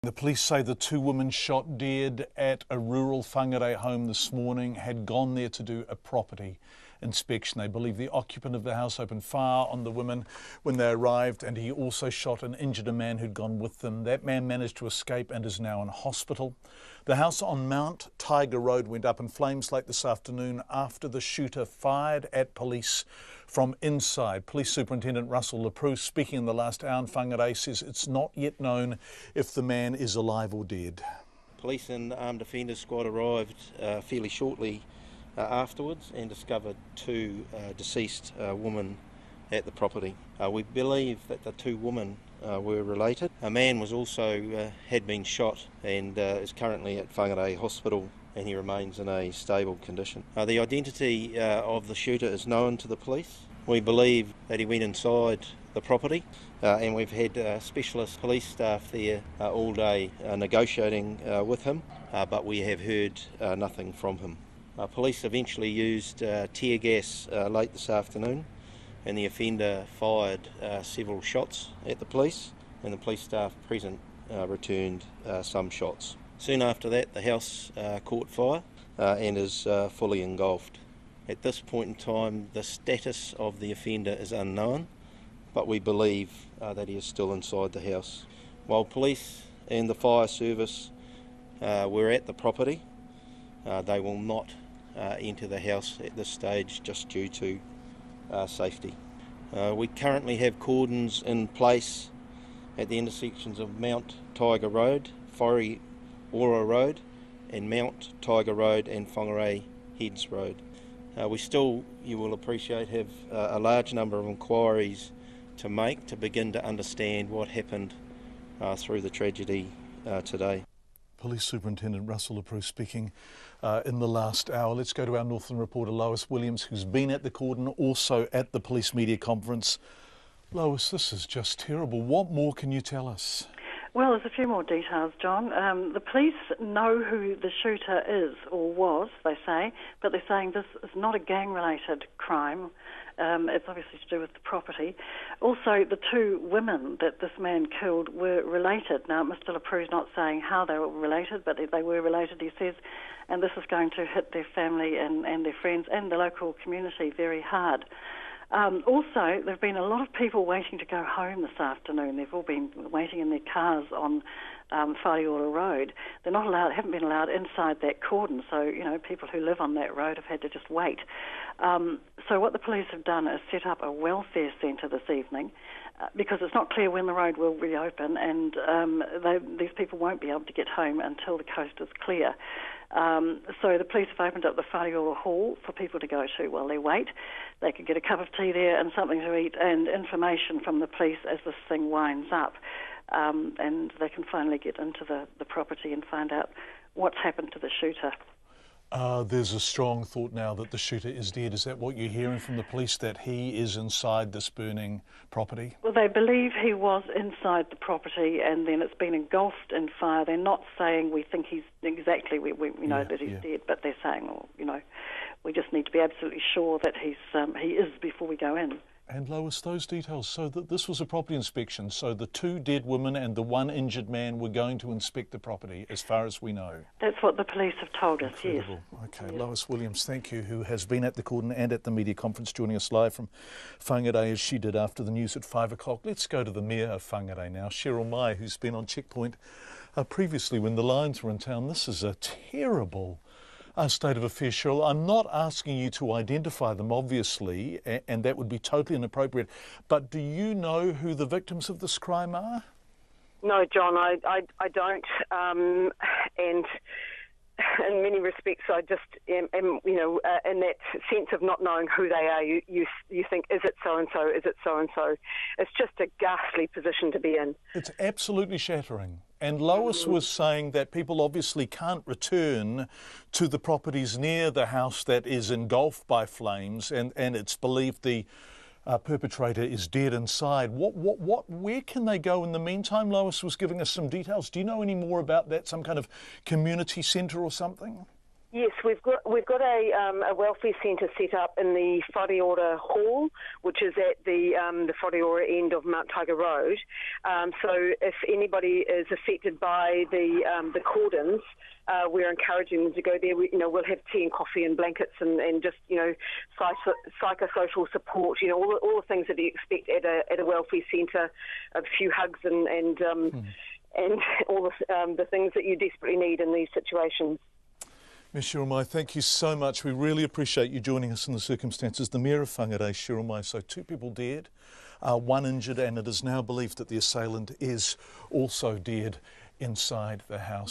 The police say the two women shot dead at a rural Whangarei home this morning had gone there to do a property inspection. They believe the occupant of the house opened fire on the women when they arrived, and he also shot and injured a man who'd gone with them. That man managed to escape and is now in hospital. The house on Mount Tiger Road went up in flames late this afternoon after the shooter fired at police from inside. Police Superintendent Russell LaPrue, speaking in the last hour in Whangarei, says it's not yet known if the man is alive or dead. Police and the Armed Defenders Squad arrived fairly shortly afterwards and discovered two deceased women at the property. We believe that the two women were related. A man was also had been shot and is currently at Whangarei Hospital, and he remains in a stable condition. The identity of the shooter is known to the police. We believe that he went inside the property, and we've had specialist police staff there all day negotiating with him, but we have heard nothing from him. Police eventually used tear gas late this afternoon, and the offender fired several shots at the police, and the police staff present returned some shots. Soon after that, the house caught fire and is fully engulfed. At this point in time, the status of the offender is unknown, but we believe that he is still inside the house. While police and the fire service were at the property, they will not enter the house at this stage just due to safety. We currently have cordons in place at the intersections of Mount Tiger Road, Whangarei Road, and Mount Tiger Road and Whangarei Heads Road. We still, you will appreciate, have a large number of inquiries to make to begin to understand what happened through the tragedy today. Police Superintendent Russell LaPrue speaking in the last hour. Let's go to our Northern reporter Lois Williams, who's been at the cordon, also at the police media conference. Lois, this is just terrible. What more can you tell us? Well, there's a few more details, John. The police know who the shooter is, or was, they say, but they're saying this is not a gang-related crime. It's obviously to do with the property. Also, the two women that this man killed were related. Now, Mr. LaPrue's not saying how they were related, but they were related, he says, and this is going to hit their family and their friends and the local community very hard. Also, there have been a lot of people waiting to go home this afternoon. They've all been waiting in their cars on Whangarei Road. They're not allowed, haven't been allowed inside that cordon, so, you know, people who live on that road have had to just wait. So what the police have done is set up a welfare centre this evening because it's not clear when the road will reopen, and these people won't be able to get home until the coast is clear. So the police have opened up the Whangarei Hall for people to go to while they wait. They can get a cup of tea there and something to eat and information from the police as this thing winds up. And they can finally get into the property and find out what's happened to the shooter. There's a strong thought now that the shooter is dead. Is that what you're hearing from the police, that he is inside this burning property? Well, they believe he was inside the property and then it's been engulfed in fire. They're not saying we think he's exactly, we know that he's dead, but they're saying, well, you know, we just need to be absolutely sure that he is before we go in. And Lois, those details, so that this was a property inspection, so the two dead women and the one injured man were going to inspect the property, as far as we know. That's what the police have told us, Incredible. Yes. Okay, yes. Lois Williams, thank you, who has been at the cordon and at the media conference, joining us live from Whangarei, as she did after the news at 5 o'clock. Let's go to the Mayor of Whangarei now, Cheryl Mai, who's been on checkpoint previously when the Lions were in town. This is a terrible state of affairs, Cheryl. I'm not asking you to identify them, obviously, and that would be totally inappropriate, but do you know who the victims of this crime are? No, John, I don't, and in many respects I just am you know, in that sense of not knowing who they are, you think, is it so-and-so, is it so-and-so? It's just a ghastly position to be in. It's absolutely shattering. And Lois was saying that people obviously can't return to the properties near the house that is engulfed by flames, and it's believed the perpetrator is dead inside. Where can they go in the meantime? Lois was giving us some details. Do you know any more about that? Some kind of community centre or something? Yes, we've got a welfare centre set up in the Whangarei Hall, which is at the Whangarei end of Mount Tiger Road. So if anybody is affected by the cordons, we're encouraging them to go there. We'll have tea and coffee and blankets and just psychosocial support. All the things that you expect at a welfare centre, a few hugs and all the things that you desperately need in these situations. Ms Shiromai, thank you so much. We really appreciate you joining us in the circumstances. The Mayor of Whangarei, Shiromai, so 2 people dead, 1 injured, and it is now believed that the assailant is also dead inside the house.